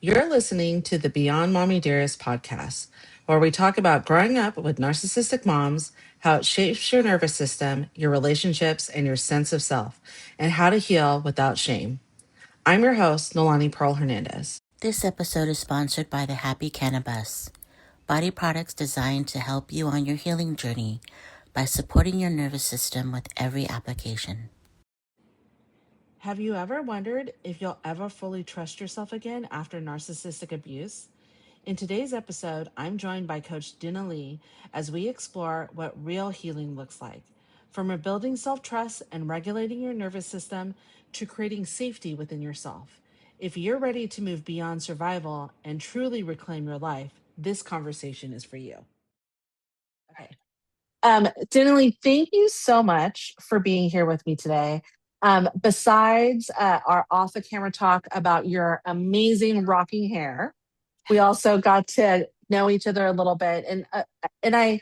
You're listening to the Beyond Mommy Dearest podcast, where we talk about growing up with narcissistic moms, how it shapes your nervous system, your relationships, and your sense of self, and how to heal without shame. I'm your host, Nolani Pearl Hernandez. This episode is sponsored by the Happy Cannabis, body products designed to help you on your healing journey by supporting your nervous system with every application. Have you ever wondered if you'll ever fully trust yourself again after narcissistic abuse? In today's episode, I'm joined by Coach Denalee as we explore what real healing looks like, from rebuilding self-trust and regulating your nervous system to creating safety within yourself. If you're ready to move beyond survival and truly reclaim your life, this conversation is for you. Okay. Denalee, thank you so much for being here with me today. Besides our off the camera talk about your amazing rocking hair, we also got to know each other a little bit, and I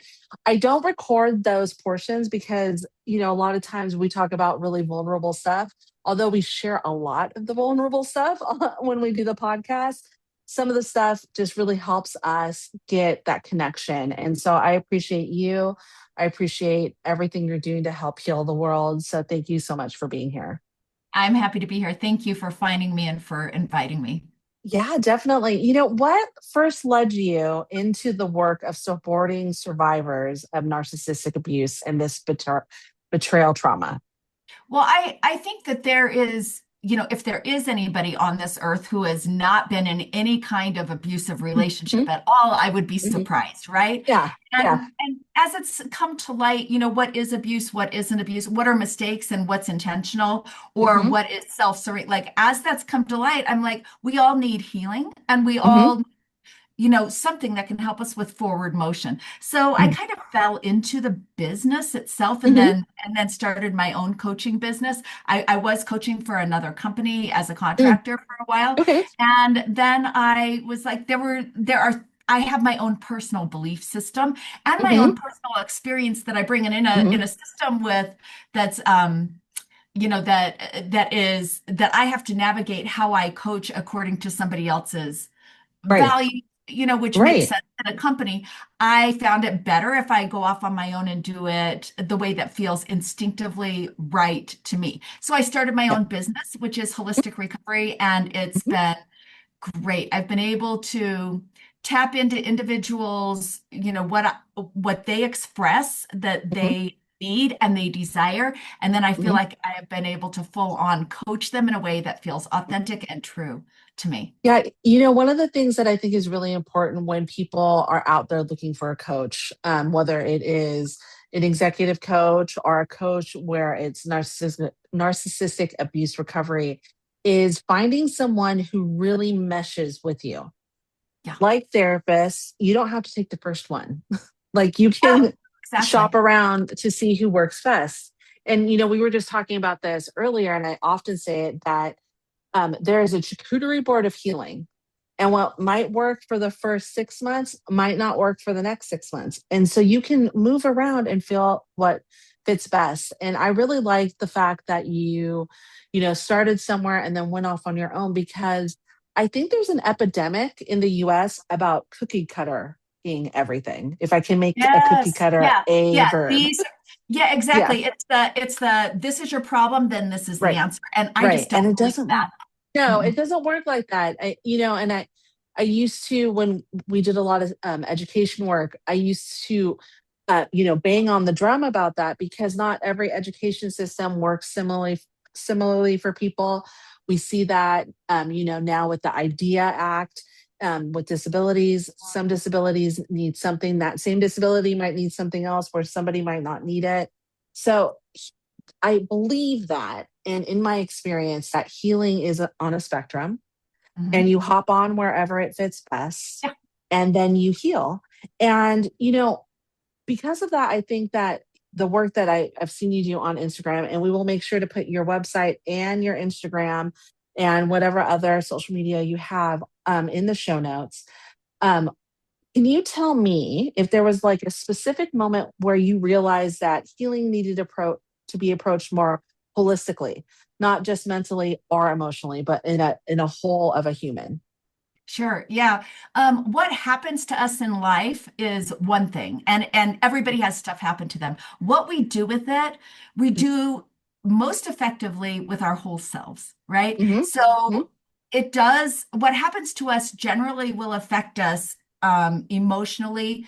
don't record those portions because a lot of times we talk about really vulnerable stuff. Although we share a lot of the vulnerable stuff when we do the podcast, some of the stuff just really helps us get that connection. And so I appreciate you. I appreciate everything you're doing to help heal the world. So thank you so much for being here. I'm happy to be here. Thank you for finding me and for inviting me. Yeah, definitely. What first led you into the work of supporting survivors of narcissistic abuse and this betrayal trauma? Well, I think that there is, if there is anybody on this earth who has not been in any kind of abusive relationship at all, I would be surprised, right? Yeah. And as it's come to light, what is abuse, what isn't abuse, what are mistakes and what's intentional, or what is self-serving. Like, as that's come to light, I'm like, we all need healing, and we all something that can help us with forward motion. So I kind of fell into the business itself, and then started my own coaching business. I was coaching for another company as a contractor for a while. Okay. And then I was like, I have my own personal belief system and my own personal experience that I bring in a system with that's that I have to navigate how I coach according to somebody else's value, which makes sense in a company. I found it better if I go off on my own and do it the way that feels instinctively right to me. So I started my own business, which is Holistic Recovery, and it's been great. I've been able to tap into individuals, what they express that they need and they desire. And then I feel like I have been able to full on coach them in a way that feels authentic and true to me. Yeah. One of the things that I think is really important when people are out there looking for a coach, whether it is an executive coach or a coach where it's narcissistic abuse recovery, is finding someone who really meshes with you. Yeah. Like therapists, you don't have to take the first one. Like, you can shop around to see who works best. And, we were just talking about this earlier, and I often say it that there is a charcuterie board of healing. And what might work for the first 6 months might not work for the next 6 months. And so you can move around and feel what fits best. And I really like the fact that you started somewhere and then went off on your own, because I think there's an epidemic in the US about cookie cutter being everything. If I can make a cookie cutter a verb. Exactly. Yeah. It's the this is your problem, then this is the answer. And I just don't and it doesn't that. No, it doesn't work like that. I used to, when we did a lot of education work, I used to bang on the drum about that, because not every education system works similarly for people. We see that now with the IDEA Act, with disabilities. Some disabilities need something, that same disability might need something else where somebody might not need it. So I believe that, and in my experience, that healing is on a spectrum, and you hop on wherever it fits best, and then you heal. And, because of that, I think that the work that I've seen you do on Instagram, and we will make sure to put your website and your Instagram and whatever other social media you have in the show notes. Can you tell me if there was like a specific moment where you realized that healing needed to be approached more holistically, not just mentally or emotionally, but in a whole of a human? Sure. Yeah. What happens to us in life is one thing, and everybody has stuff happen to them. What we do with it, we do most effectively with our whole selves, right? Mm-hmm. So it does, what happens to us generally will affect us emotionally,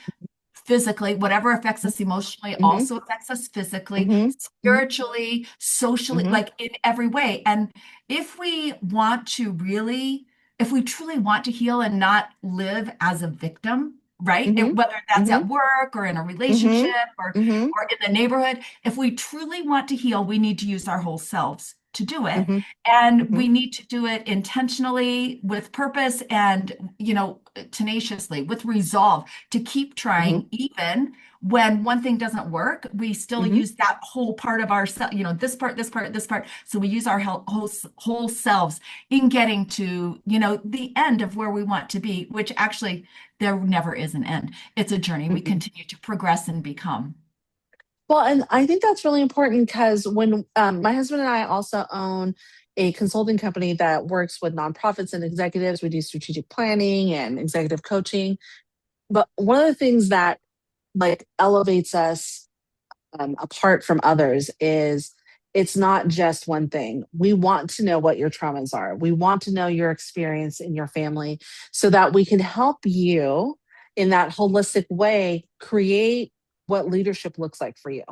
physically. Whatever affects us emotionally Mm-hmm. also affects us physically, Mm-hmm. spiritually, socially, Mm-hmm. like in every way. And if we want to really, if we truly want to heal and not live as a victim, right? Mm-hmm. Whether that's Mm-hmm. at work or in a Mm-hmm. relationship Mm-hmm. or in the neighborhood, if we truly want to heal, we need to use our whole selves to do it. Mm-hmm. And Mm-hmm. we need to do it intentionally with purpose and, tenaciously with resolve to keep Mm-hmm. trying, even when one thing doesn't work, we still Mm-hmm. use that whole part of ourselves, this part, this part, this part. So we use our whole selves in getting to, the end of where we want to be, which actually there never is an end. It's a journey. We Mm-hmm. continue to progress and become. Well, and I think that's really important because when my husband and I also own a consulting company that works with nonprofits and executives, we do strategic planning and executive coaching. But one of the things that like elevates us apart from others is it's not just one thing. We want to know what your traumas are. We want to know your experience in your family so that we can help you in that holistic way create what leadership looks like for you,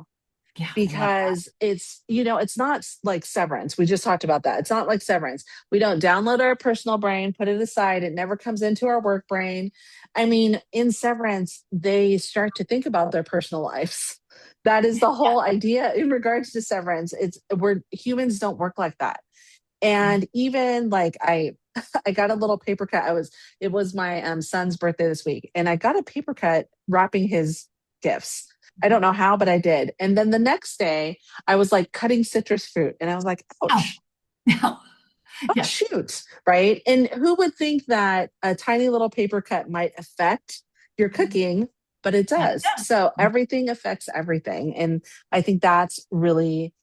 Yeah, I love that. because it's not like severance. We just talked about that. It's not like severance. We don't download our personal brain, put it aside. It never comes into our work brain. I mean, in severance they start to think about their personal lives. That is the Yeah. whole idea in regards to severance. It's where humans don't work like that. Yeah. And even like I got a little paper cut. It was my son's birthday this week, and I got a paper cut wrapping his gifts. I don't know how, but I did. And then the next day, I was like cutting citrus fruit, and I was like, Oh, ouch, no. oh Yes. shoot, right? And who would think that a tiny little paper cut might affect your cooking? But it And it does. does. So everything affects everything, and I think that's really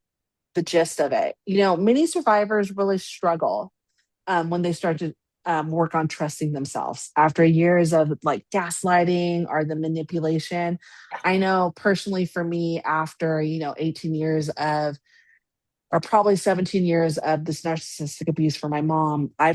the gist of it. Many survivors really struggle when they start to work on trusting themselves after years of like gaslighting or the manipulation. I know personally for me, after 18 years of, or probably 17 years of this narcissistic abuse for my mom, I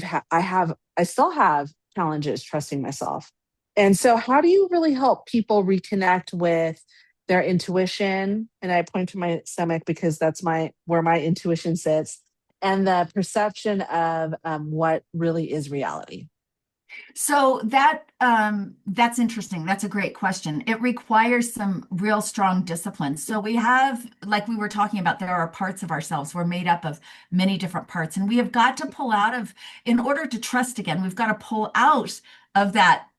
still have challenges trusting myself. And so how do you really help people reconnect with their intuition? And I point to my stomach because that's my where my intuition sits, and the perception of what really is reality. So that's interesting. That's a great question. It requires some real strong discipline. So we have, like we were talking about, there are parts of ourselves. We're made up of many different parts, and we have got to pull out of, in order to trust again, we've got to pull out of that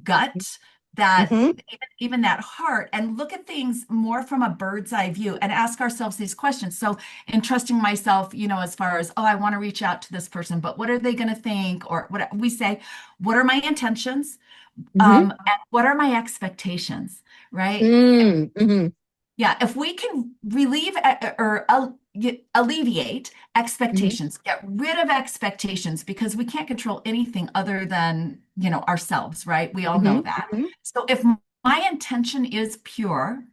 gut, that Mm-hmm. even that heart, and look at things more from a bird's eye view and ask ourselves these questions. So in trusting myself, as far as, oh, I want to reach out to this person, but what are they going to think? Or what we say, what are my intentions? Mm-hmm. And what are my expectations? Right? Mm-hmm. Yeah, if we can relieve or alleviate Mm-hmm. expectations, get rid of expectations, because we can't control anything other than, ourselves, right? We all know that. Mm-hmm. So if my intention is pure,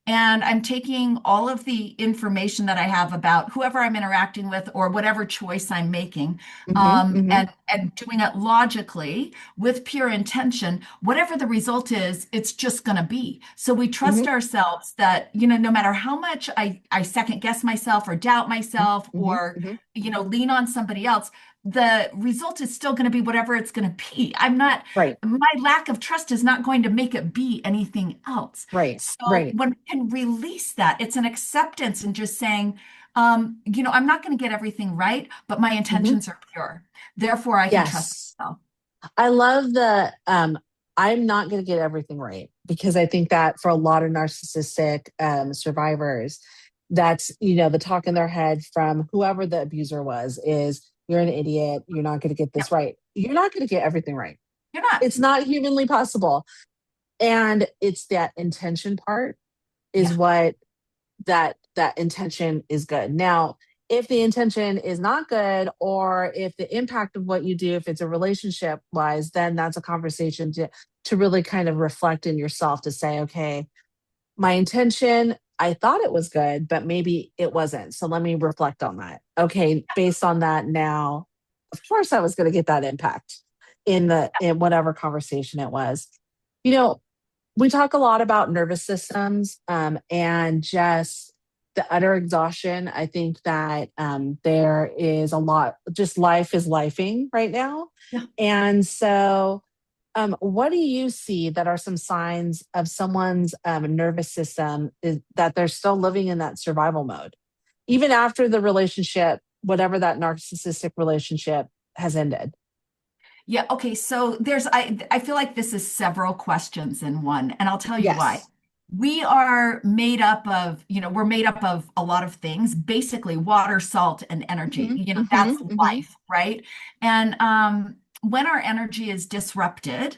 and I'm taking all of the information that I have about whoever I'm interacting with or whatever choice I'm making, Mm-hmm. Mm-hmm. and doing it logically with pure intention, whatever the result is, it's just going to be. So we trust Mm-hmm. ourselves that, no matter how much I second guess myself or doubt myself Mm-hmm. or, Mm-hmm. lean on somebody else, the result is still going to be whatever it's going to be. Right. My lack of trust is not going to make it be anything else. Right. So Right. when we can release that, it's an acceptance and just saying, I'm not going to get everything right, but my Mm-hmm. intentions are pure. Therefore, I can trust Yes. myself. I love the I'm not going to get everything right, because I think that for a lot of narcissistic survivors, that's, the talk in their head from whoever the abuser was is, you're an idiot. You're not going to get Yeah, this right. You're not going to get everything right. you're not. It's not humanly possible. And it's that intention part is Yeah. what that intention is good. Now, if the intention is not good, or if the impact of what you do, if it's a relationship wise, then that's a conversation to really kind of reflect in yourself to say, okay, my intention, I thought it was good, but maybe it wasn't. So let me reflect on that. Okay, based on that now, of course I was going to get that impact in whatever conversation it was. You know, we talk a lot about nervous systems, and just the utter exhaustion. I think that there is a lot, just life is lifing right now. Yeah. And so, what do you see that are some signs of someone's nervous system is that they're still living in that survival mode, even after the relationship, whatever that narcissistic relationship has ended? Yeah. Okay. So I feel like this is several questions in one, and I'll tell you why. Yes. We are made up of, we're made up of a lot of things, basically water, salt, and energy. Hmm. That's Hmm. Hmm. life, right? And when our energy is disrupted,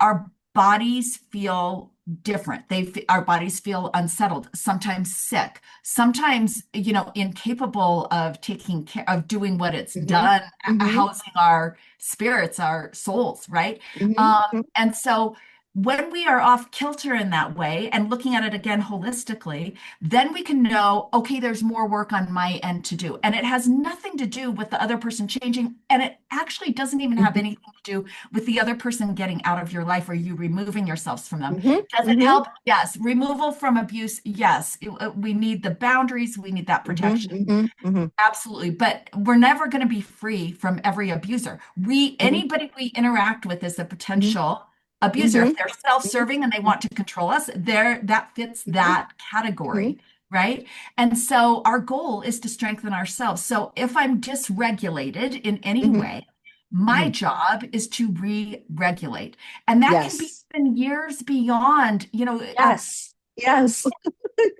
our bodies feel different. Our bodies feel unsettled, sometimes sick, sometimes, incapable of taking care of doing what it's Hmm. done, Hmm. housing our spirits, our souls, right? Hmm. And so when we are off kilter in that way and looking at it again holistically, then we can know, okay, there's more work on my end to do. And it has nothing to do with the other person changing. And it actually doesn't even have Hmm. anything to do with the other person getting out of your life or you removing yourselves from them. Hmm. Does it Hmm. help? Yes. Removal from abuse? Yes. We need the boundaries, we need that Hmm. protection. Hmm. Hmm. Absolutely. But we're never going to be free from every abuser. Anybody we interact with is a Hmm. potential abuser. Hmm. If they're self-serving and they want to control us, that fits Hmm. that category, right? And so our goal is to strengthen ourselves. So if I'm dysregulated in any Hmm. way, my Hmm. job is to re-regulate. And that can be Yes. even years beyond, Yes. Yes.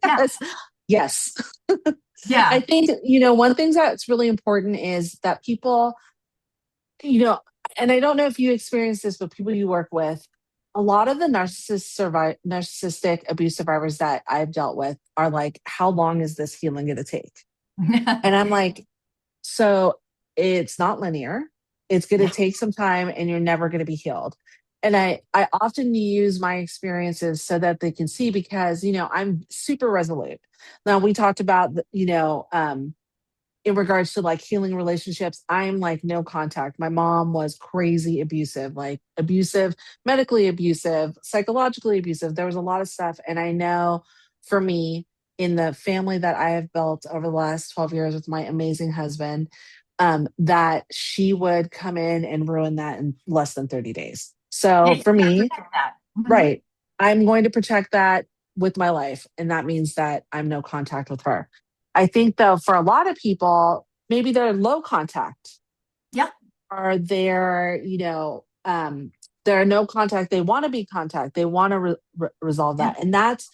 yeah, Yes. Yes. I yeah. think, one thing that's really important is that people, and I don't know if you experience this, but people you work with, a lot of the narcissistic abuse survivors that I've dealt with are like, how long is this healing going to take? And I'm like, so it's not linear. It's going to Yeah. take some time and you're never going to be healed. And I often use my experiences so that they can see, because, I'm super resolute. Now we talked about, in regards to like healing relationships, I'm like no contact. My mom was crazy abusive, like abusive, medically abusive, psychologically abusive. There was a lot of stuff. And I know for me, in the family that I have built over the last 12 years with my amazing husband, that she would come in and ruin that in less than 30 days. Yeah, So you for gotta me, protect that. Mhm. right, I'm going to protect that with my life. And that means that I'm no contact with her. I think, though, for a lot of people, maybe they're low contact, Yeah. or they're no contact. They want to be contact. They want to resolve Yeah. that. And that's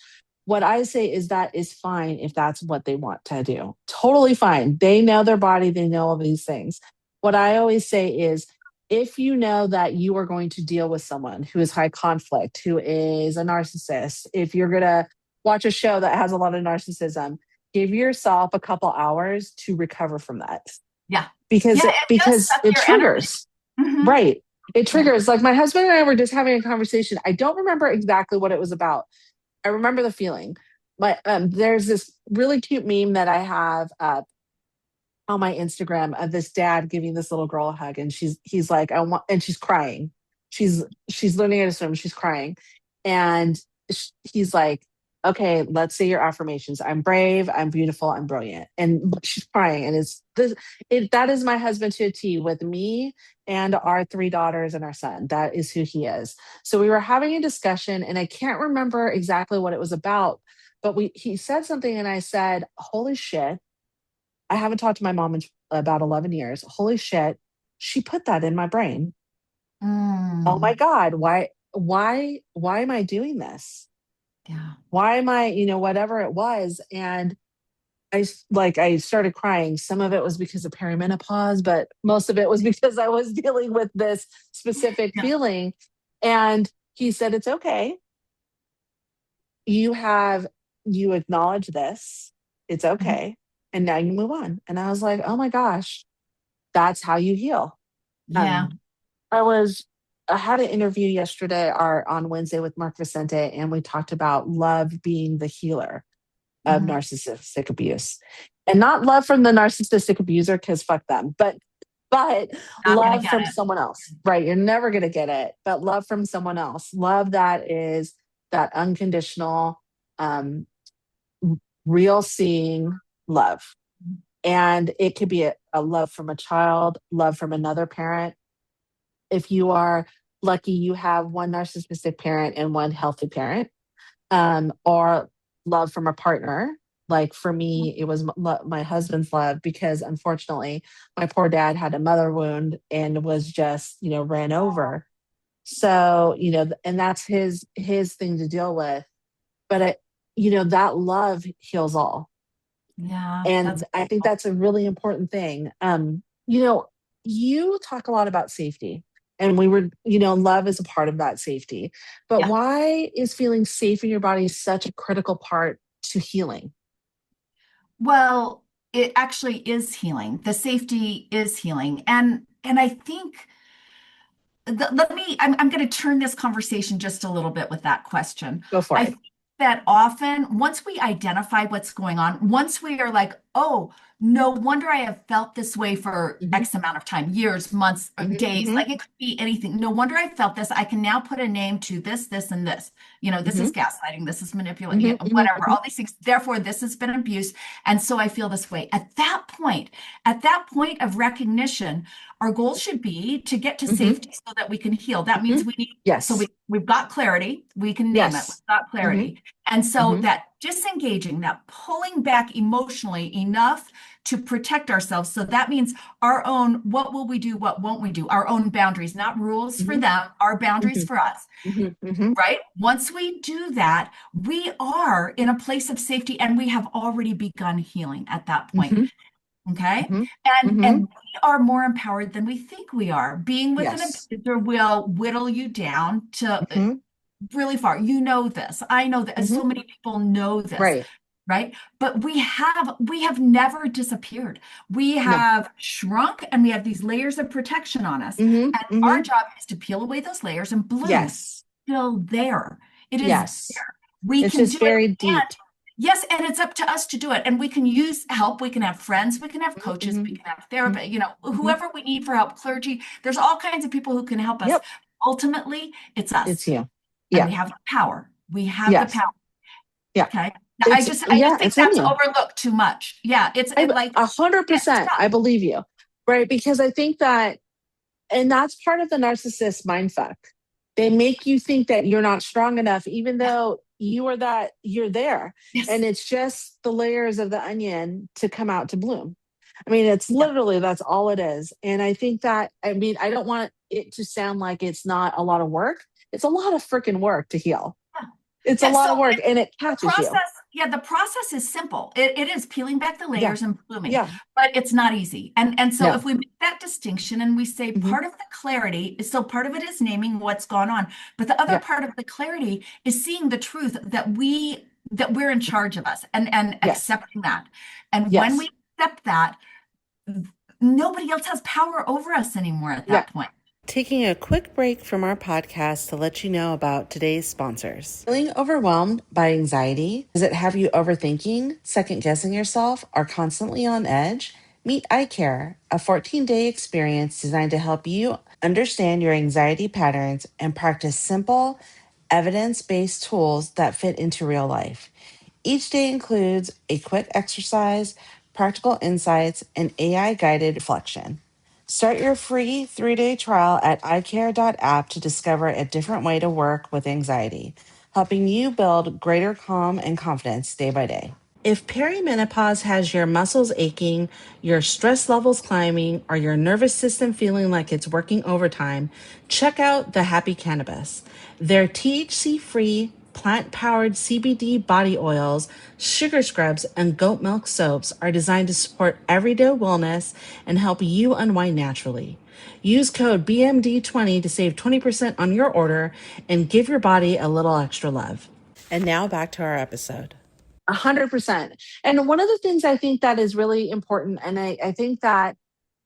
what I say, is that is fine if that's what they want to do. Totally fine. They know their body, they know all these things. What I always say is, if you know that you are going to deal with someone who is high conflict, who is a narcissist, if you're going to watch a show that has a lot of narcissism, give yourself a couple hours to recover from that, Yeah. because Yeah, it, it does because suck it your energy. triggers. Hmm. Right. It Yeah. triggers. Like my husband and I were just having a conversation. I don't remember exactly what it was about. I remember the feeling. But there's this really cute meme that I have on my Instagram of this dad giving this little girl a hug, and he's like, I want, and she's crying. She's learning how to swim. She's crying, and he's like, okay, let's say your affirmations. I'm brave. I'm beautiful. I'm brilliant. And she's crying, and that is my husband to a T, with me and our three daughters and our son. That is who he is. So we were having a discussion, and I can't remember exactly what it was about, but he said something, and I said, holy shit, I haven't talked to my mom in about 11 years. Holy shit, she put that in my brain. Oh my Mm. God, why am I doing this? Yeah. Why am I, whatever it was? And I started crying. Some of it was because of perimenopause, but most of it was because I was dealing with this specific Yeah. feeling. And he said, it's okay. You acknowledge this. It's Mhm. okay. and now you move on. And I was like, oh my gosh, that's how you heal. Yeah. Um, I had an interview yesterday or on Wednesday with Mark Vicente, and we talked about love being the healer of Mhm. narcissistic abuse. And not love from the narcissistic abuser, because fuck them, but Not gonna love get from it. someone else, right? You're never gonna get it, but love from someone else. Love that is that unconditional, um, real seeing love. And it could be a love from a child, love from another parent. If you are lucky, you have one narcissistic parent and one healthy parent, or love from a partner. Like for me, it was my husband's love, because unfortunately, my poor dad had a mother wound and was just, ran over. So, and that's his thing to deal with. But that love heals all. Yeah, that's And I think that's a really important thing. You know, you talk a lot about safety, and love is a part of that safety. But yeah. why is feeling safe in your body such a critical part to healing? Well, it actually is healing. The safety is healing. And I think I'm going to turn this conversation just a little bit with that question. Go for I it. think that often, once we identify what's going on, once we are like, oh, no wonder I have felt this way for Hmm. X amount of time, years, months, Hmm. days, Hmm. like it could be anything. No wonder I felt this. I can now put a name to this, this, and this. This Hmm. is gaslighting, this is manipulating, Hmm. whatever, Hmm. all these things. Therefore, this has been abuse. And so I feel this way. At that point of recognition, our goal should be to get to Hmm. safety so that we can heal. That Hmm. means Yes. we've got clarity. We can name it. We've Yes. got Hmm. clarity. And so Hmm. that disengaging, that pulling back emotionally enough to protect ourselves. So that means our own, what will we do? What won't we do? Our own boundaries, not rules for Hmm. them, our boundaries Hmm. for us, Hmm. Hmm. right? Once we do that, we are in a place of safety and we have already begun healing at that point. Hmm. Okay. Hmm. And Hmm. we are more empowered than we think we are. Being with an Yes. abuser will whittle you down to Hmm. really far. You know this. I know that Hmm. so many people know this, Right. right? But we have never disappeared. We No. have shrunk and we have these layers of protection on us. Hmm. And our Hmm. job is to peel away those layers and bloom is Yes. still there. It is Yes. there. We It's can just do it. very deep. Yes, and it's up to us to do it. And we can use help. We can have friends, we can have coaches, we Mhm, can have mhm, therapists, mhm. whoever we need for help, clergy. There's all kinds of people who can help us. Yep, Ultimately, it's us. it's you. And Yeah, we have the power. We have the yes, power. yeah. Okay. Now, I It's just I yeah, just think it's in that's you. overlooked too much. Yeah, it's I like a yeah, 100%. stop. I believe you, right? Because I think that, and that's part of the narcissist mindfuck. They make you think that you're not strong enough, even Yeah. though you're there, and Yes. it's just the layers of the onion to come out to bloom. I mean, it's Yeah. literally that's all it is. And I think that, I mean, I don't want it to sound like it's not a lot of work. It's a lot of freaking work to heal. Yeah. It's a Yeah. lot of So work, and it the catches you. process, yeah, the process is simple. It is peeling back the Yeah. layers and blooming, Yeah. but it's not easy. And so No. if we make that distinction and we say Hmm. part of the clarity, so part of it is naming what's gone on, but the other Yeah. part of the clarity is seeing the truth that we're in charge of us and Yes. accepting that. And when we Yes. accept that, nobody else has power over us anymore at Yeah. that point. Taking a quick break from our podcast to let you know about today's sponsors. Feeling overwhelmed by anxiety? Does it have you overthinking, second guessing yourself, or constantly on edge? Meet eye care, a 14-day experience designed to help you understand your anxiety patterns and practice simple, evidence based tools that fit into real life. Each day includes a quick exercise, practical insights, and AI guided reflection. Start your free 3-day trial at iCare.app to discover a different way to work with anxiety, helping you build greater calm and confidence day by day. If perimenopause has your muscles aching, your stress levels climbing, or your nervous system feeling like it's working overtime, check out the Happy Cannabis. Their THC free, plant powered CBD body oils, sugar scrubs, and goat milk soaps are designed to support everyday wellness and help you unwind naturally. Use code BMD20 to save 20% on your order and give your body a little extra love. And now back to our episode. 100%. And one of the things I think that is really important, and I think that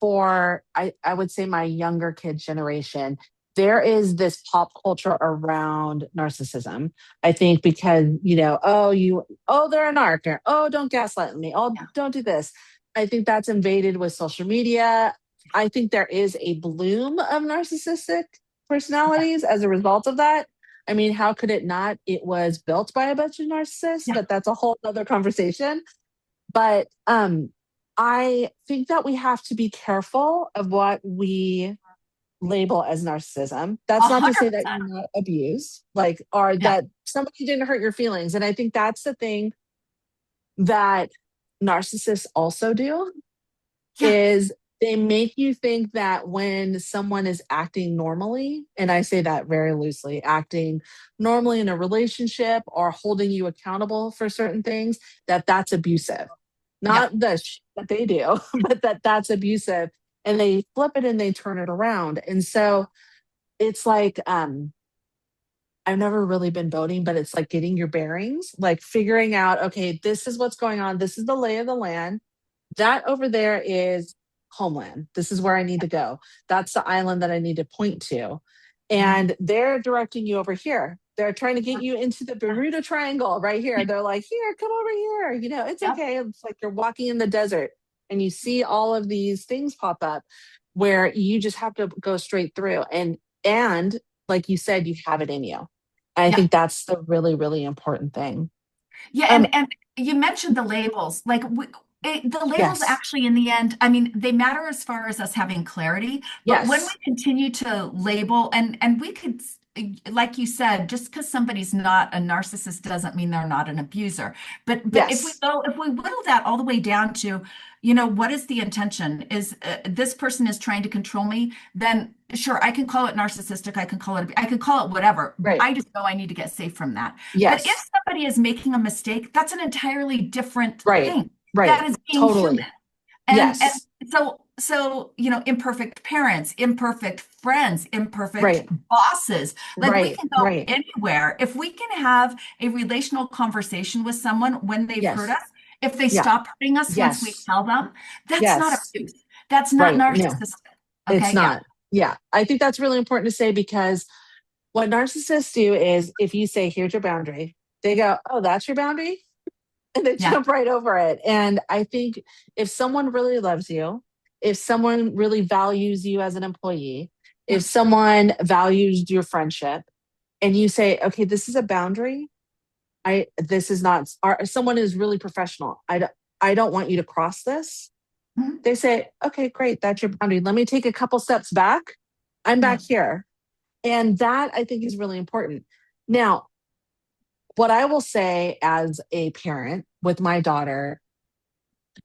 for, I would say my younger kid generation, there is this pop culture around narcissism. I think because, oh, they're a narc, or, oh, don't gaslight me. Oh, Yeah. don't do this. I think that's invaded with social media. I think there is a bloom of narcissistic personalities as a result of that. I mean, how could it not? It was built by a bunch of narcissists, Yeah. but that's a whole other conversation. But I think that we have to be careful of what we label as narcissism. That's not to say that 100%. you're not abused, like, or Yeah. that somebody didn't hurt your feelings. And I think that's the thing that narcissists also do, Yeah. is they make you think that when someone is acting normally, and I say that very loosely, acting normally in a relationship or holding you accountable for certain things, that that's abusive. Yeah. Not the that they do, but that that's abusive. And they flip it and they turn it around. And so it's like, I've never really been boating, but it's like getting your bearings, like figuring out, okay, this is what's going on. This is the lay of the land. That over there is homeland. This is where I need to go. That's the island that I need to point to. Mhm. And they're directing you over here. They're trying to get you into the Bermuda Triangle right here. They're like, here, come over here. It's Yep. okay. It's like you're walking in the desert and you see all of these things pop up where you just have to go straight through. And like you said, you have it in you. I Yeah. think that's the really, really important thing. Yeah, Um, and you mentioned the labels. Like the labels yes, actually, in the end, I mean, they matter as far as us having clarity. But when we yes, continue to label, and we could, like you said, just because somebody's not a narcissist doesn't mean they're not an abuser. But yes, if we whittle that all the way down to, what is the intention? Is this person is trying to control me? Then sure, I can call it narcissistic. I can call it whatever. right, I just know I need to get safe from that. But if yes, somebody is making a mistake, that's an entirely different right, thing. That right, is being human. totally. And Yes, so imperfect parents, imperfect friends, imperfect right, bosses. Like we right, can go right. anywhere. If we can have a relational conversation with someone when they've hurt Yes, us, if they yeah, stop hurting us once we yes, tell them, that's not yes, abuse. That's not right. No, narcissistic. it's Okay, yeah. not. Yeah, I think that's really important to say, because what narcissists do is if you say, here's your boundary, they go, oh, that's your boundary? And they Yeah. jump right over it. And I think if someone really loves you, if someone really values you as an employee, Yeah. if someone values your friendship, and you say, okay, this is a boundary. This is not, or someone is really professional. I don't want you to cross this. Mhm. They say, okay, great. That's your boundary. Let me take a couple steps back. I'm Yeah. back here. And that I think is really important. Now, what I will say as a parent with my daughter,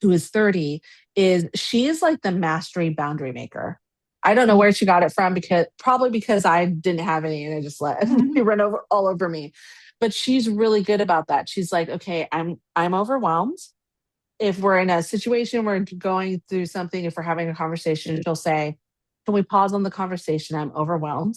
who is 30, is she is like the mastery boundary maker. I don't know Mhm. where she got it from, because I didn't have any and I just let Mhm. it run over all over me. But she's really good about that. She's like, okay, I'm overwhelmed. If we're in a situation, we're going through something, if we're having a conversation, she'll say, can we pause on the conversation? I'm overwhelmed.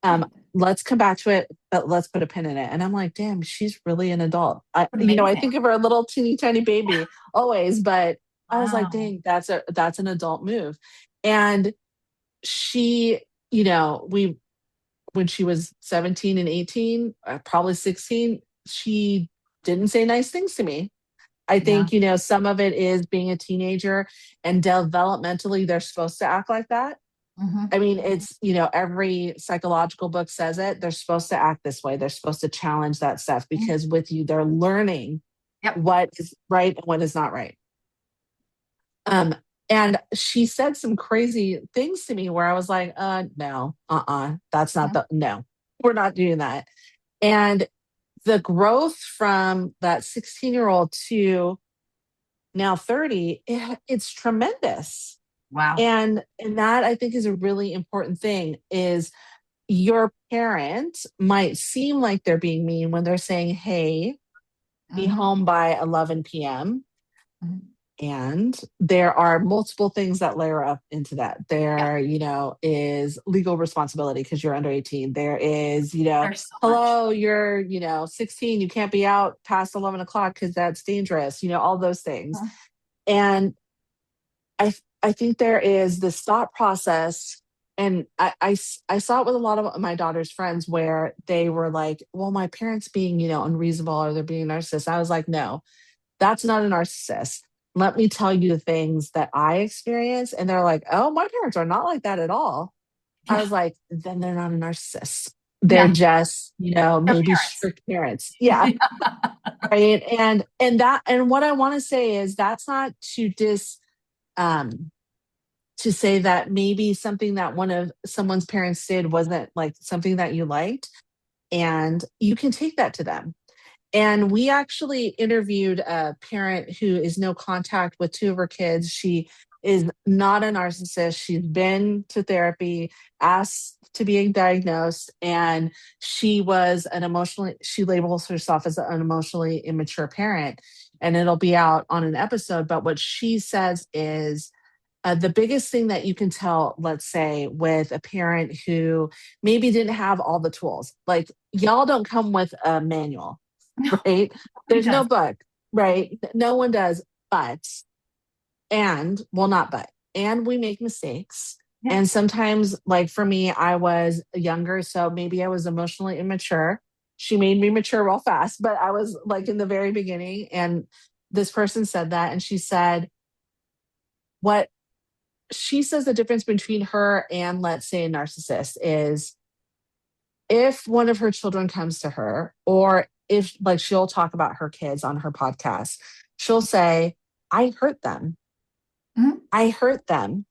Good. Let's come back to it, but let's put a pin in it. And I'm like, damn, she's really an adult. I Amazing. think of her a little teeny tiny baby always, but I was like, Wow. dang, that's an adult move. And she, we when she was 17 and 18, probably 16, she didn't say nice things to me. I Yeah. think, some of it is being a teenager, and developmentally, they're supposed to act like that. Hmm. I mean, it's, every psychological book says it. They're supposed to act this way. They're supposed to challenge that stuff, because with you, they're learning Yep. what is right and what is not right. Um, and she said some crazy things to me where I was like, no, that's not no, we're not doing that. And the growth from that 16-year-old to now 30, it's tremendous. Wow. And that I think is a really important thing, is your parent might seem like they're being mean when they're saying, hey, be Hmm. home by 11 p.m. And there are multiple things that layer up into that. Yeah. There, is legal responsibility because you're under 18. There is, There's so much. hello, you're, 16. You can't be out past 11 o'clock because that's dangerous, all those things. Uh, And I think there is this thought process. And I saw it with a lot of my daughter's friends where they were like, well, my parents being, unreasonable or they're being narcissists. I was like, no, that's not a narcissist. Let me tell you the things that I experience. And they're like, oh, my parents are not like that at all. I Yeah. was like, then they're not a narcissist. They're Yeah. just, Their maybe parents. strict parents. Yeah. Right. And what I want to say is that's not um to say that maybe something that one of someone's parents did wasn't like something that you liked. And you can take that to them. And we actually interviewed a parent who is no contact with two of her kids. She is not a narcissist. She's been to therapy, asked to be diagnosed, and she labels herself as an emotionally immature parent. And it'll be out on an episode. But what she says is the biggest thing that you can tell, let's say, with a parent who maybe didn't have all the tools, like y'all don't come with a manual, No, right? nobody There's no does. book, right? No one does, but, not but, and we make mistakes. Yeah. And sometimes, like for me, I was younger, so maybe I was emotionally immature. She made me mature real fast, but I was like in the very beginning. And this person said that, and she said, what she says the difference between her and, let's say, a narcissist is if one of her children comes to her, or if like she'll talk about her kids on her podcast, she'll say, I hurt them. Mhm. I hurt them.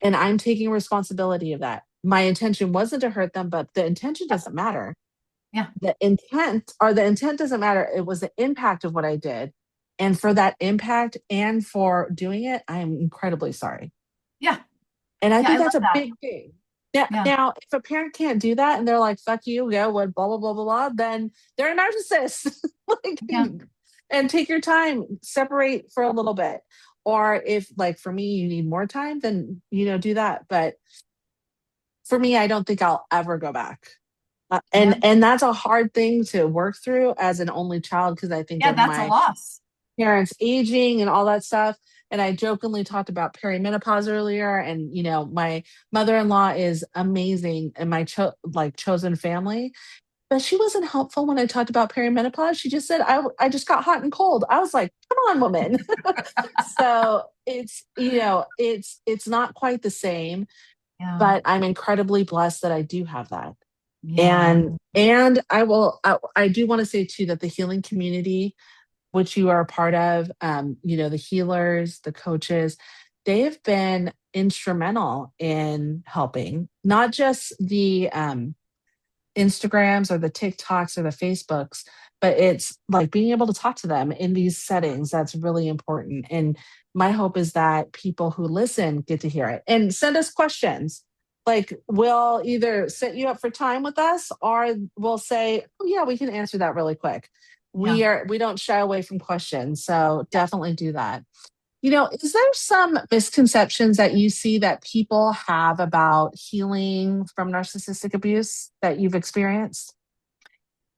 And I'm taking responsibility of that. My intention wasn't to hurt them, but the intention doesn't matter. Yeah. The intent doesn't matter. It was the impact of what I did. And for that impact and for doing it, I am incredibly sorry. Yeah. And I Yeah. I think love that's a that. big thing. Now, Yeah. now, if a parent can't do that and they're like, fuck you, go, what, blah, blah, blah, blah, blah, then they're a narcissist. Like, Yeah. and take your time, separate for a little bit. Or if, like, for me, you need more time, then, do that. But for me, I don't think I'll ever go back. Yeah. And that's a hard thing to work through as an only child because I think Yeah. of That's a my loss. parents aging and all that stuff. And I jokingly talked about perimenopause earlier. And, my mother-in-law is amazing in my chosen family. But she wasn't helpful when I talked about perimenopause. She just said, I just got hot and cold. I was like, come on, woman. So it's not quite the same, Yeah. but I'm incredibly blessed that I do have that. Yeah. And I do want to say too that the healing community, which you are a part of, the healers, the coaches, they have been instrumental in helping, not just the Instagrams or the TikToks or the Facebooks, but it's like being able to talk to them in these settings. That's really important. And my hope is that people who listen get to hear it and send us questions. Like we'll either set you up for time with us or we'll say, oh yeah, we can answer that really quick. Yeah. We don't shy away from questions. So definitely do that. Is there some misconceptions that you see that people have about healing from narcissistic abuse that you've experienced?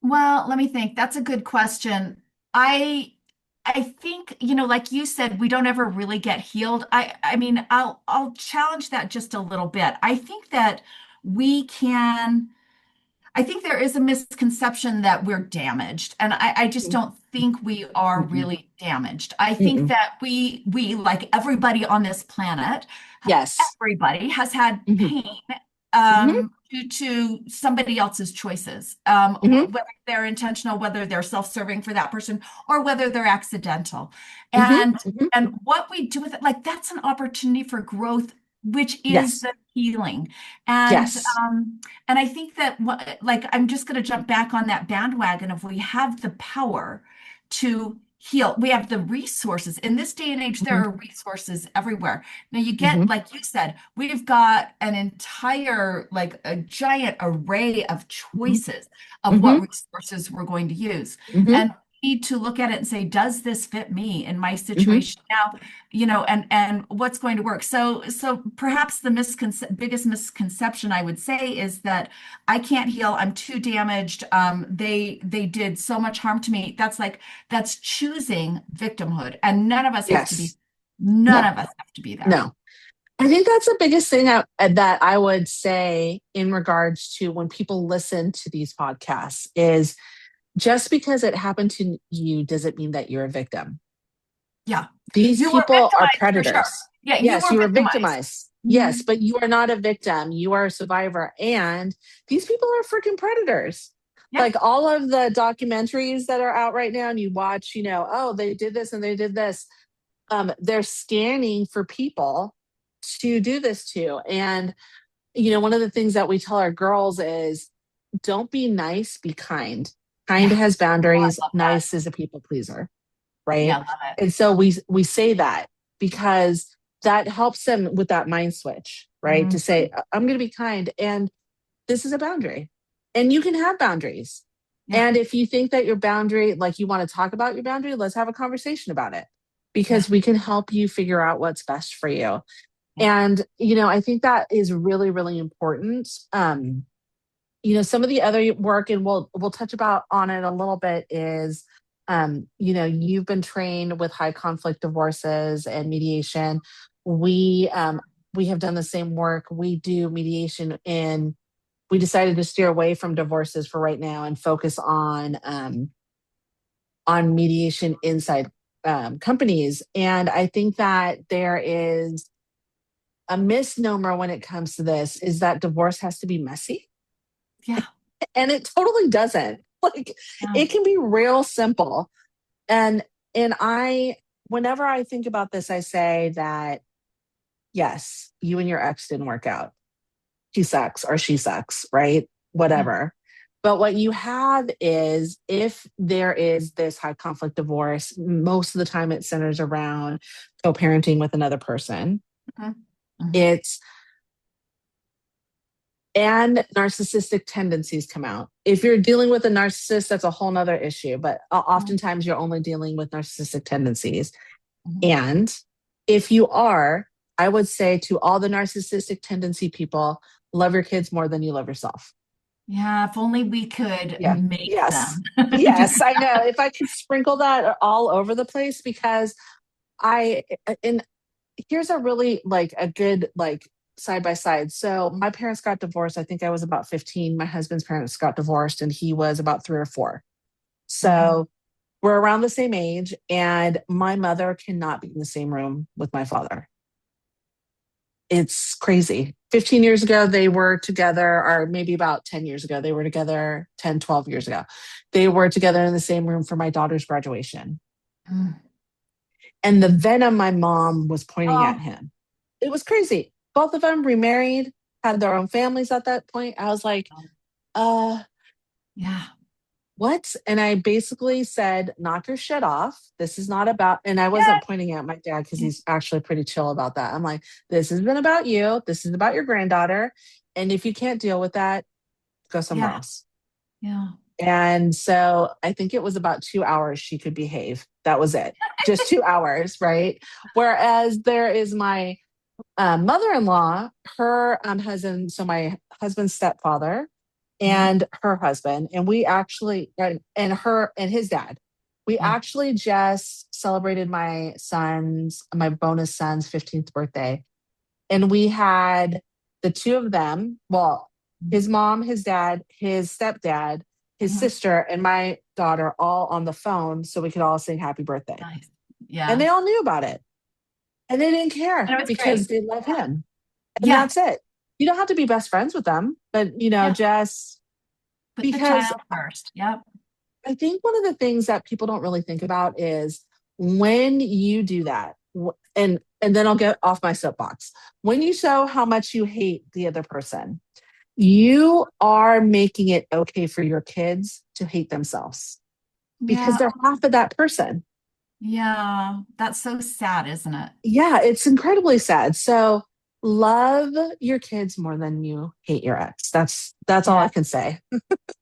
Well, let me think. That's a good question. I I think, like you said, we don't ever really get healed. I mean, I'll challenge that just a little bit. We can I think there is a misconception that we're damaged, and I just don't think we are Mm-mm, really damaged. I think mm-mm. that we like everybody on this planet, Yes. everybody has had Hmm. pain Hmm. due to somebody else's choices, Hmm. whether they're intentional, whether they're self-serving for that person, or whether they're accidental. Hmm. And Hmm. and what we do with it, like that's an opportunity for growth, which is Yes. the healing. And Yes. and I think that like I'm just going to jump back on that bandwagon of we have the power to heal. We have the resources. In this day and age, there Hmm. are resources everywhere. Now you Hmm. get, like you said, we've got an entire, like a giant array of Hmm. choices of what Hmm. resources we're going to use. Hmm. And need to look at it and say, does this fit me in my Mm-hmm. situation now? And what's going to work. So perhaps the biggest misconception I would say is that I can't heal. I'm too damaged. They did so much harm to me. That's choosing victimhood, and Yes. none No, of us have to be there. no. I think that's the biggest thing that I would say in regards to when people listen to these podcasts is just because it happened to you doesn't mean that you're a victim. Yeah. These You were people are victimized for sure. predators. Yeah, you Yes, were you were victimized. victimized. Yes, Mhm. but you are not a victim. You are a survivor. And these people are freaking predators. Yeah. Like all of the documentaries that are out right now, and you watch, oh, they did this and they did this. They're scanning for people to do this to. And, one of the things that we tell our girls is don't be nice, be kind. Kind Yeah. has Oh, I boundaries, love that. nice is a people pleaser, Yeah, right? love it. And so we say that because that helps them with that mind switch, right? To say, Mhm. I'm going to be kind and this is a boundary. And you can have boundaries. Yeah. And if you think that your boundary, like you want to talk about your boundary, let's have a conversation about it Yeah. because we can help you figure out what's best for you. Yeah. And, I think that is really, really important. Some of the other work, and we'll touch about on it a little bit, is you've been trained with high conflict divorces and mediation. We have done the same work. We do mediation, and we decided to steer away from divorces for right now and focus on mediation inside companies. And I think that there is a misnomer when it comes to this is that divorce has to be messy. Yeah. And it totally doesn't. Like Yeah. it can be real simple. And I whenever I think about this, I say that yes, you and your ex didn't work out. He sucks or she sucks, right? Yeah. Whatever. But what you have is if there is this high conflict divorce, most of the time it centers around co-parenting with another person. Mhm. Mhm. It's and narcissistic tendencies come out. If you're dealing with a narcissist, that's a whole nother issue, but Mhm. oftentimes you're only dealing with narcissistic tendencies. Mhm. And if you are, I would say to all the narcissistic tendency people, love your kids more than you love yourself. Yeah, if only we could Yeah. make Yes. them do Yes, I that. know. If I could sprinkle that all over the place, because I, and here's a really like a good like side by side. So my parents got divorced. I think I was about 15. My husband's parents got divorced and he was about 3 or 4. Mhm. So we're around the same age, and my mother cannot be in the same room with my father. It's crazy. 15 years ago, they were together, or maybe about 10 years ago, they were together, 10, 12 years ago. They were together in the same room for my daughter's graduation. Mm. And the venom my mom was pointing at Oh, him, it was crazy. Both of them remarried, had their own families at that point. I was like, uh, yeah. what? And I basically said, knock your shit off. This is not about, and I Yeah. wasn't pointing at my dad because he's actually pretty chill about that. I'm like, this isn't about you. This is about your granddaughter. And if you can't deal with that, go somewhere Yeah. else. Yeah. And so I think it was about 2 hours she could behave. That was it. Just 2 hours, right? Whereas there is my mother-in-law, her husband, so my husband's stepfather Mhm. and her husband, and we actually, and her and his dad, we Yeah. actually just celebrated my bonus son's 15th birthday. And we had the two of them, well, his mom, his dad, his stepdad, his Mhm. sister, and my daughter all on the phone so we could all sing happy birthday. Nice. And Yeah. they all knew about it. And they didn't And care it was because great. they love him. And Yeah. that's it. You don't have to be best friends with them, but Yeah. just Put the because child first. Yep. I think one of the things that people don't really think about is when you do that, and then I'll get off my soapbox. When you show how much you hate the other person, you are making it okay for your kids to hate themselves because Yeah. they're half of that person. Yeah. That's so sad, isn't it? Yeah, it's incredibly sad. So love your kids more than you hate your ex. That's all I Yeah, can say.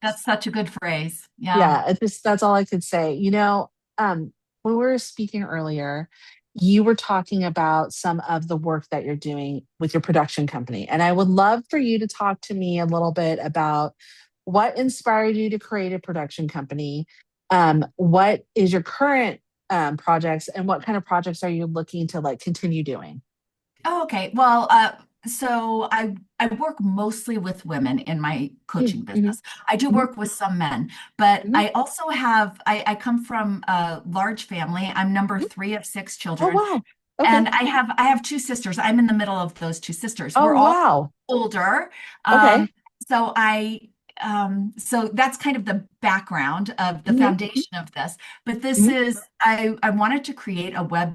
that's such a good phrase. Yeah. Yeah, that's all I could say. When we were speaking earlier, you were talking about some of the work that you're doing with your production company. And I would love for you to talk to me a little bit about what inspired you to create a production company. What is your current projects and what kind of projects are you looking to like continue doing? Oh, okay. Well, so I work mostly with women in my coaching Mm-hmm, business. I do hmm work with some men, but hmm I also have I come from a large family. I'm number hmm three of six Oh, children, wow. and Okay. I have two sisters. I'm in the middle of those two sisters. Oh, We're all wow. older. Um, Okay. so so that's kind of the background of the hmm foundation of this. But this hmm is I wanted to create a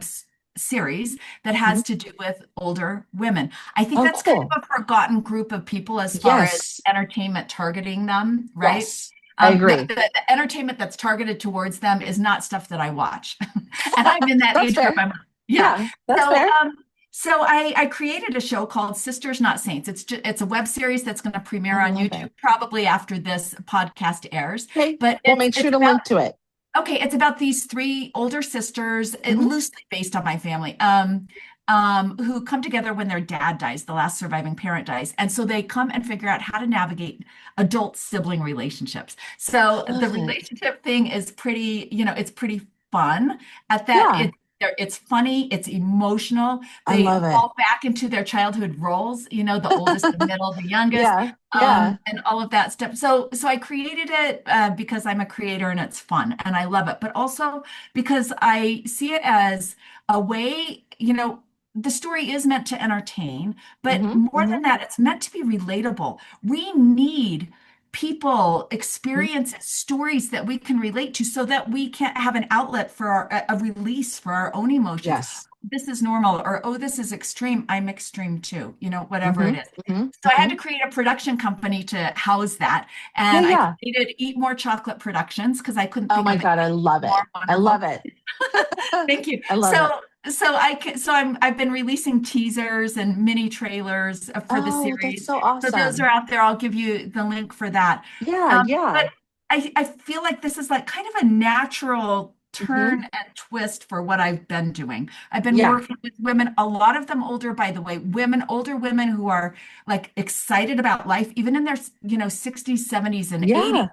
series that hmm has to do with older women. I think Oh, that's kind cool. of a forgotten group of people as far as Yes. entertainment targeting them, right? Yes. I agree. The entertainment that's targeted towards them is not stuff that I watch. And I'm in that That's age group. fair. Yeah. Yeah, that's So, fair. I created a show called Sisters Not Saints. It's a web series that's going to I premiere on love it. YouTube probably after this podcast airs. Okay. But We'll make it's sure to about link to it. Okay, it's about these three older sisters, hmm loosely based on my family, who come together when their dad dies, the last surviving parent dies. And so they come and figure out how to navigate adult sibling relationships. So the Love it. relationship thing is it's pretty fun at that. Yeah, It's funny, it's emotional. I They love it. fall back into their childhood roles, the oldest, the middle, the youngest, Yeah, yeah. and all of that stuff. So I created it because I'm a creator and it's fun and I love it, but also because I see it as a way, the story is meant to entertain, but hmm more hmm than that, it's meant to be relatable. We need people, experiences, stories that we can relate to so that we can have an outlet for a release for our own emotions. Yes. This is normal, or oh, this is extreme. I'm extreme too, whatever hmm it is. hmm So I had hmm to create a production company to house that. Yeah, And I yeah. created Eat More Chocolate Productions because I couldn't Oh think my of God, I anything love it. more I love wonderful. it. Thank you. I love it. I've been releasing teasers and mini trailers for the Oh, that's series. so So those are awesome. out there. I'll give you the link for that. Yeah, But yeah. I feel like this is like kind of a natural hmm turn and twist for what I've been doing. I've been Yeah, working with women, a lot of them older, by the way, older women who are like excited about life, even in their, 60s, 70s, and yeah, 80s,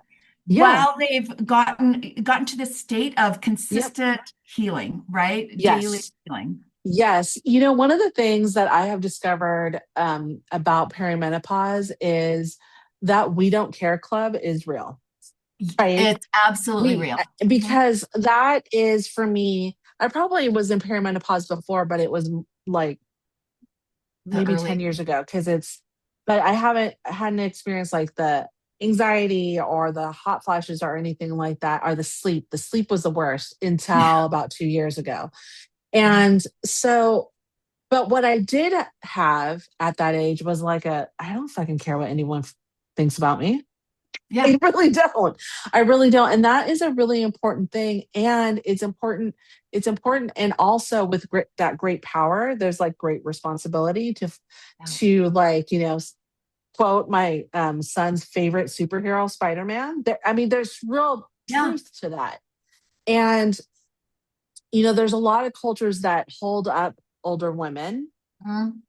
yeah. while they've gotten to this state of Yep. consistent healing, right? Daily Yes. healing. Yes. One of the things that I have discovered about perimenopause is that we don't care club is real, right? It's absolutely We, real. Mhm. because that is for me, I probably was in perimenopause before, but it was like The maybe 10 early, years ago but I haven't had an experience like the anxiety or the hot flashes or anything like that, or the sleep. The sleep was the worst until about 2 years ago. yeah, And so, but what I did have at that age was like I don't fucking care what anyone thinks about me. yeah, I really don't. I really don't. And that is a really important thing. And it's important. It's important. And also with that great power, there's like great responsibility yeah, like, quote my son's favorite superhero, Spider-Man. I mean, there's real yeah. truth to that. And, there's a lot of cultures that hold up older women Mhm.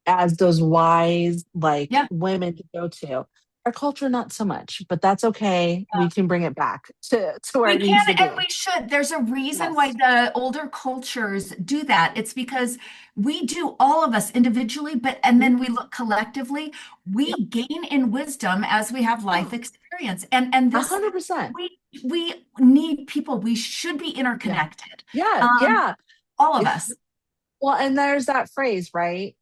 as those wise, like Yeah. women to go to. Our culture, not so much, but that's okay. We can bring it back to where We it can needs to and be. we should. There's a reason why Yes. the older cultures do that. It's because we do, all of us individually, and Mhm. then we look collectively, Yep. we gain in wisdom as we have life Yeah. experience. And this 100%. we need people. We should be Yeah. interconnected. Yeah. Um, Yeah. all of Yeah. us. Well, and there's that phrase, right?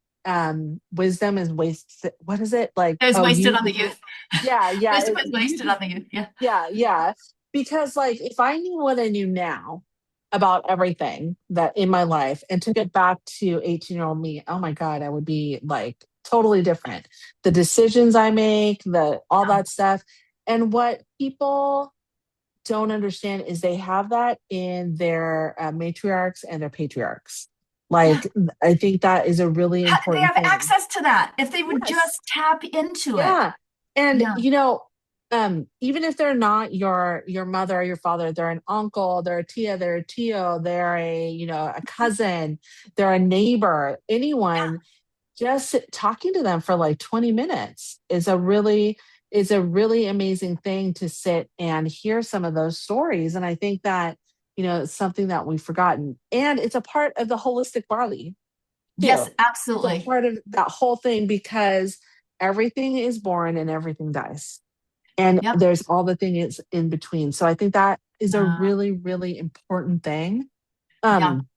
Wisdom is wasted. What is it like? It was Oh, wasted you. on the youth. Yeah. Yeah. Wisdom is wasted on the youth. Yeah. Yeah. Yeah. Because like, if I knew what I knew now about everything that in my life and took it back to 18-year-old me, oh my God, I would be like totally different. The decisions I make, all Yeah. that stuff. And what people don't understand is they have that in their matriarchs and their patriarchs. Like, I think that is a really They important have thing. access to that. If they would Yes. just tap into it. Yeah. And Yeah. even if they're not your mother or your father, they're an uncle, they're a tia, they're a tio, they're a cousin, they're a neighbor, anyone, just talking to them for like 20 minutes is a really amazing thing to sit and hear some of those stories. And I think that, it's something that we've forgotten. And it's a part of the holistic body too. Yes, It's a absolutely. part of that whole thing because everything is born and everything dies. And Yep. there's all the things in between. So I think that is a Uh, really, really important thing. yeah. Um,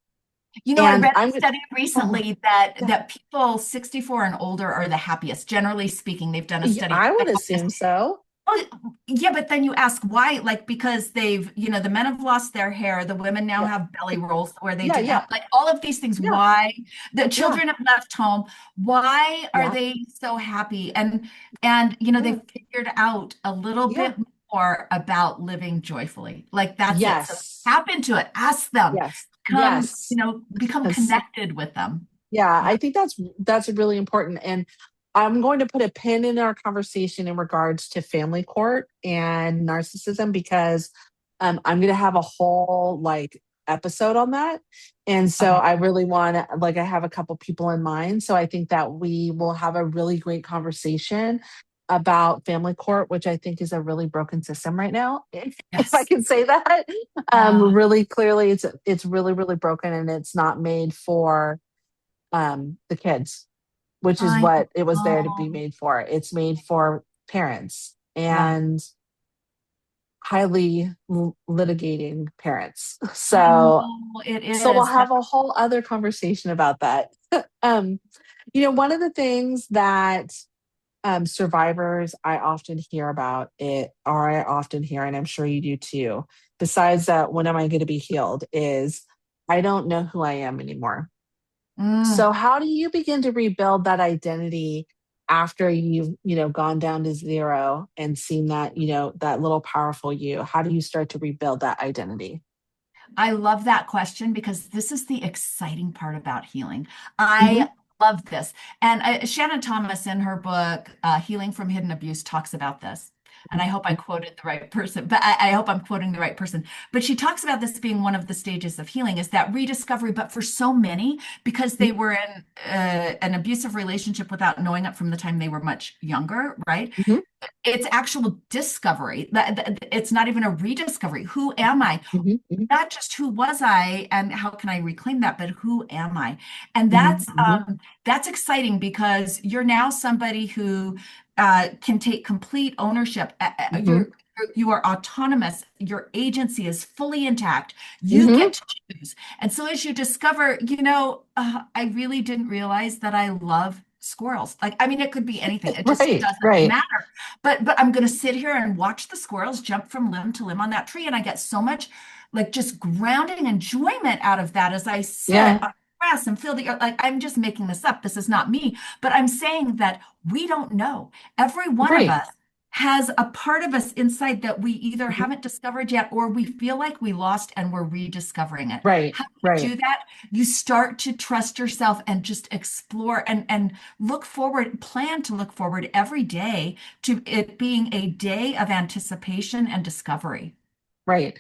I and read I'm a study oh, recently that yeah, people 64 and older are the happiest. Generally speaking, they've done a yeah, study. I would assume so. Oh, yeah, but then you ask why, like because the men have lost their hair, the women now Yeah. have belly rolls where they Yeah, didn't yeah, have, like all of these things. yeah, Why the yeah, children have left home? Why are yeah, they so happy? They yeah, figured out a little yeah. bit more about living joyfully. Like that's it. So Yes, tap into it. Ask them. yes, Come, yes. become Yes. connected with them. Yeah, Yeah. I think that's really important. And I'm going to put a pin in our conversation in regards to family court and narcissism because I'm going to have a whole like episode on that. And so Okay. I really want to like I have a couple people in mind. So I think that we will have a really great conversation about family court, which I think is a really broken system right now. If I Yes. can say that. Yeah. Really clearly it's really, really broken and it's not made for the kids, which is I what it was there to be know. made for. It's made for parents Yeah. and highly litigating parents. I know it So we'll is. have a whole other conversation about that. um, one of the things that survivors I often hear about it, or I often hear, and I'm sure you do too, besides that, when am I going to be healed, is I don't know who I am anymore. Mm. So how do you begin to rebuild that identity after you've, gone down to zero and seen that, that little powerful you? How do you start to rebuild that identity? I love that question because this is the exciting part about healing. Hmm. I love this. And Shannon Thomas, in her book, Healing from Hidden Abuse, talks about this. And I hope I quoted the right person, but I hope I'm quoting the right person. But she talks about this being one of the stages of healing is that rediscovery. But for so many, because they were in an abusive relationship without knowing it from the time they were much younger, right? Hmm. It's actual discovery. It's not even a rediscovery. Who am I? Hmm. Hmm. Not just who was I and how can I reclaim that, but who am I? And Hmm. Hmm. that's exciting because you're now somebody who can take complete ownership. Hmm. You are autonomous. Your agency is fully intact. You Hmm. get to choose. And so as you discover, I really didn't realize that I love squirrels. Like, I mean, it could be anything. It just Right, doesn't right. matter. But I'm going to sit here and watch the squirrels jump from limb to limb on that tree, and I get so much like just grounding enjoyment out of that as I sit on Yeah, the grass and feel the earth. Like I'm just making this up. This is not me, but I'm saying that we don't know. Every one of right. us has a part of us inside that we either Mhm. haven't discovered yet or we feel like we lost and we're rediscovering it. Right, How do you right, do that? You start to trust yourself and just explore and look forward, plan to look forward every day to it being a day of anticipation and discovery. right.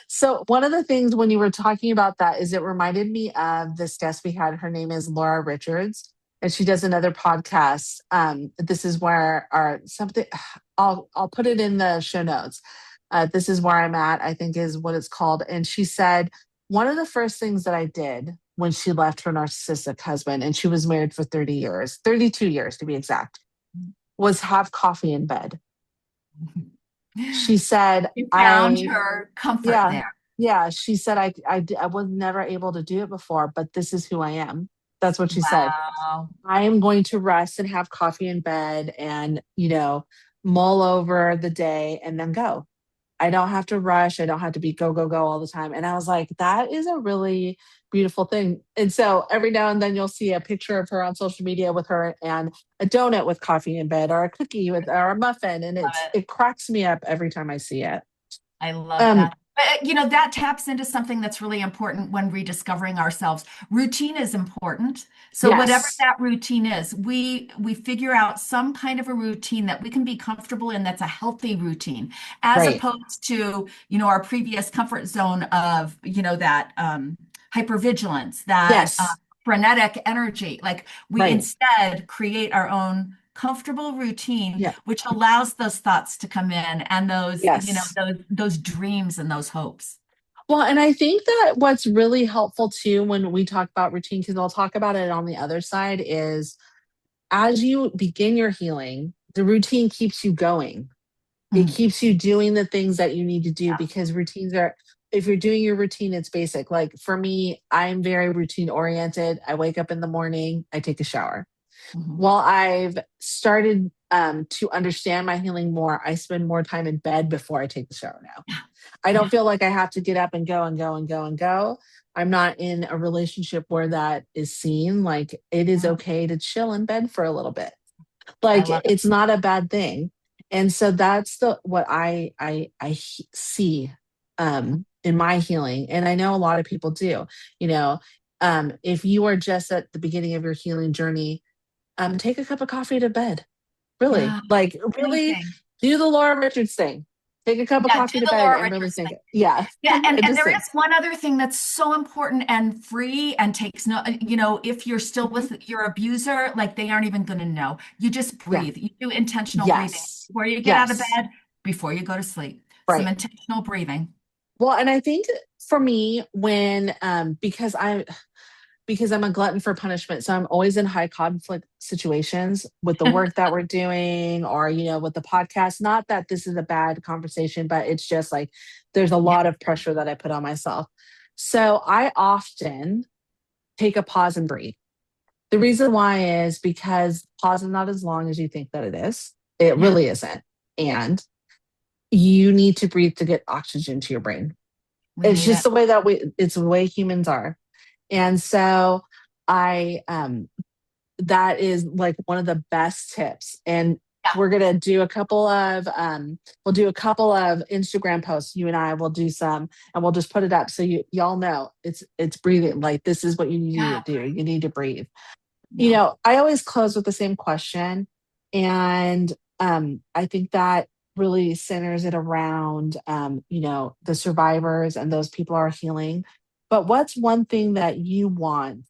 So one of the things when you were talking about that is it reminded me of this guest we had. Her name is Laura Richards, and she does another podcast. This is where our something I'll put it in the show notes. This is where I'm at, I think is what it's called. And she said one of the first things that I did when she left her narcissistic husband, and she was married for 30 years, 32 years to be exact, was have coffee in bed. She said, You found I her comfort yeah. there. Yeah, she said, I was never able to do it before, but this is who I am." That's what she said. Wow. "I am going to rest and have coffee in bed and, mull over the day and then go. I don't have to rush. I don't have to be go, go, go all the time." And I was like, that is a really beautiful thing. And so every now and then you'll see a picture of her on social media with her and a donut with coffee in bed or a cookie with or a muffin. And Love it. it cracks me up every time I see it. I love Um, that. But that taps into something that's really important when rediscovering ourselves. Routine is important. So whatever Yes. that routine is, we figure out some kind of a routine that we can be comfortable in that's a healthy routine, as Right. opposed to our previous comfort zone of, that hypervigilance, that Yes. frenetic energy. Like we Right. instead create our own comfortable routine, Yeah. which allows those thoughts to come in and those, Yes. those dreams and those hopes. Well, and I think that what's really helpful too when we talk about routine, because I'll talk about it on the other side, is as you begin your healing, the routine keeps you going. It Mm, keeps you doing the things that you need to do yeah. because routines are, if you're doing your routine, it's basic. Like for me, I'm very routine oriented. I wake up in the morning, I take a shower. Mhm. While I've started to understand my healing more, I spend more time in bed before I take the shower now. Yeah. I don't Yeah. feel like I have to get up and go and go and go and go. I'm not in a relationship where that is seen. Like it is Yeah. okay to chill in bed for a little bit. I Like love it. it's not a bad thing. And so that's the what see in my healing. And I know a lot of people do. You know, if you are just at the beginning of your healing journey, take a cup of coffee to bed. Really, Yeah. like really Anything. do the Laura Richards thing. Take a cup of Yeah. Do coffee to the bed Laura and really Richards think thing. it. Yeah. Yeah, and, And and just there think. is one other thing that's so important and free and takes if you're still Mhm. with your abuser, like they aren't even going to know. You just Yeah. breathe. You do intentional breathing Yes. before you get out of Yes. bed, before you go to sleep. Some Right. intentional breathing. Well, and I think for me, when because I'm a glutton for punishment. So I'm always in high conflict situations with the work that we're doing or, with the podcast. Not that this is a bad conversation, but it's just like there's a Yeah, lot of pressure that I put on myself. So I often take a pause and breathe. The reason why is because pause is not as long as you think that it is. It yeah, really isn't. And you need to breathe to get oxygen to your brain. we It's need just it. the way it's the way humans are. And so I that is like one of the best tips. And Yeah, we're gonna do a couple of we'll do a couple of Instagram posts. You and I will do some and we'll just put it up so y'all know it's breathing. Like this is what you need to yeah, do. You need to breathe. yeah. I always close with the same question. And I think that really centers it around the survivors and those people are healing. But what's one thing that you want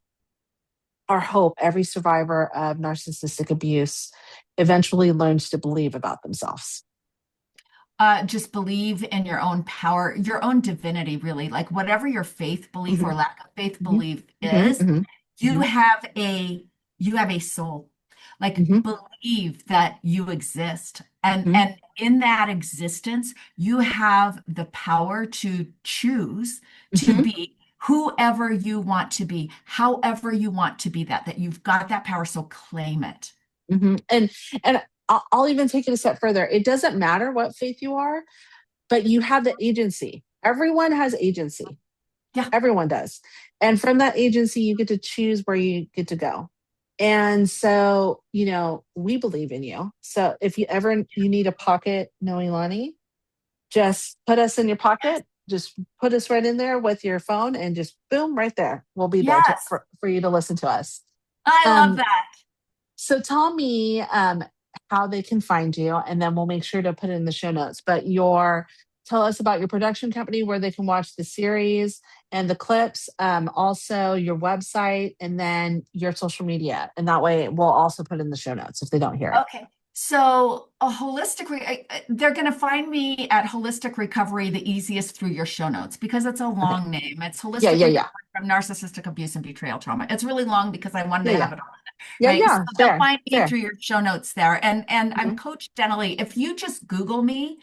or hope every survivor of narcissistic abuse eventually learns to believe about themselves? Just believe in your own power, your own divinity, really. Like whatever your faith belief Hmm. or lack of faith Hmm. belief Hmm. is, Hmm. you Hmm. have a you have a soul. Like Hmm. believe that you exist. And Hmm. and in that existence, you have the power to choose to Hmm. be whoever you want to be, however you want to be that you've got that power, so claim it. Hmm. And I'll even take it a step further. It doesn't matter what faith you are, but you have the agency. Everyone has agency. Yeah. Everyone does. And from that agency, you get to choose where you get to go. And so, we believe in you. So if you need a pocket knowing Lonnie, just put us in your pocket. Just put us right in there with your phone and just boom, right there. We'll be there Yes. for you to listen to us. I love Um, that. so tell me how they can find you, and then we'll make sure to put it in the show notes. But tell us about your production company, where they can watch the series and the clips, also your website, and then your social media. And that way, we'll also put in the show notes if they don't hear it. Okay. So they're going to find me at Holistic Recovery the easiest through your show notes because it's a Okay. long name. It's Yeah, Holistic yeah, yeah, Recovery from Narcissistic Abuse and Betrayal Trauma. It's really long because I wanted yeah, to yeah, have it all, yeah, right? So yeah. they'll Fair, find me fair. through your show notes there. And I'm Hmm. Coach Denalee. If you just Google me,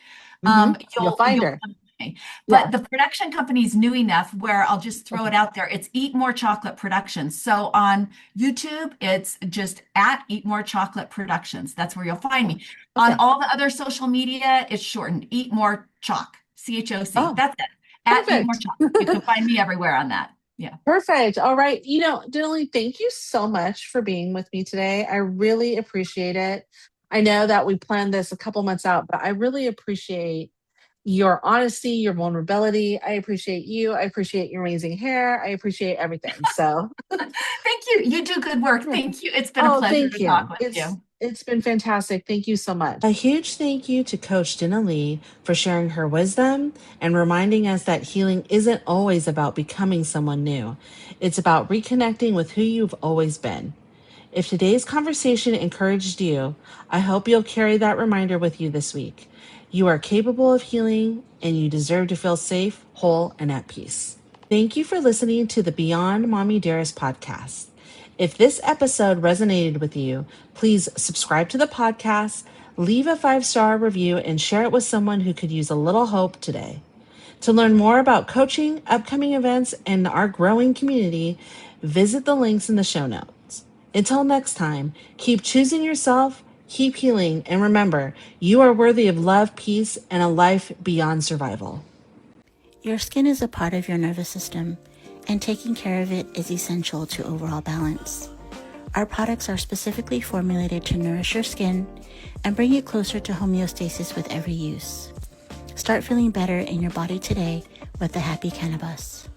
Hmm. You'll find you'll her. find me. Yeah. But the production company's new enough where I'll just throw Okay. it out there. It's Eat More Chocolate Productions. So on YouTube, it's just at Eat More Chocolate Productions. That's where you'll find Oh, me. On okay. all the other social media, it's shortened. Eat More Chalk. CHOC. Oh, That's it. At Eat More perfect. Chalk. You can find me everywhere on that. Yeah. Perfect. All right. Dinelly, thank you so much for being with me today. I really appreciate it. I know that we planned this a couple months out, but I really appreciate your honesty, your vulnerability. I appreciate you. I appreciate your amazing hair. I appreciate everything. So Thank you. You do good work. Thank you. It's been a oh, pleasure thank to talk you. with you. It's been fantastic. Thank you so much. A huge thank you to Coach Denalee for sharing her wisdom and reminding us that healing isn't always about becoming someone new. It's about reconnecting with who you've always been. If today's conversation encouraged you, I hope you'll carry that reminder with you this week. You are capable of healing and you deserve to feel safe, whole, and at peace. Thank you for listening to the Beyond Mommy Dearest podcast. If this episode resonated with you, please subscribe to the podcast, leave a 5-star review, and share it with someone who could use a little hope today. To learn more about coaching, upcoming events, and our growing community, visit the links in the show notes. Until next time, keep choosing yourself, keep healing, and remember, you are worthy of love, peace, and a life beyond survival. Your skin is a part of your nervous system, and taking care of it is essential to overall balance. Our products are specifically formulated to nourish your skin and bring you closer to homeostasis with every use. Start feeling better in your body today with the Happy Cannabis.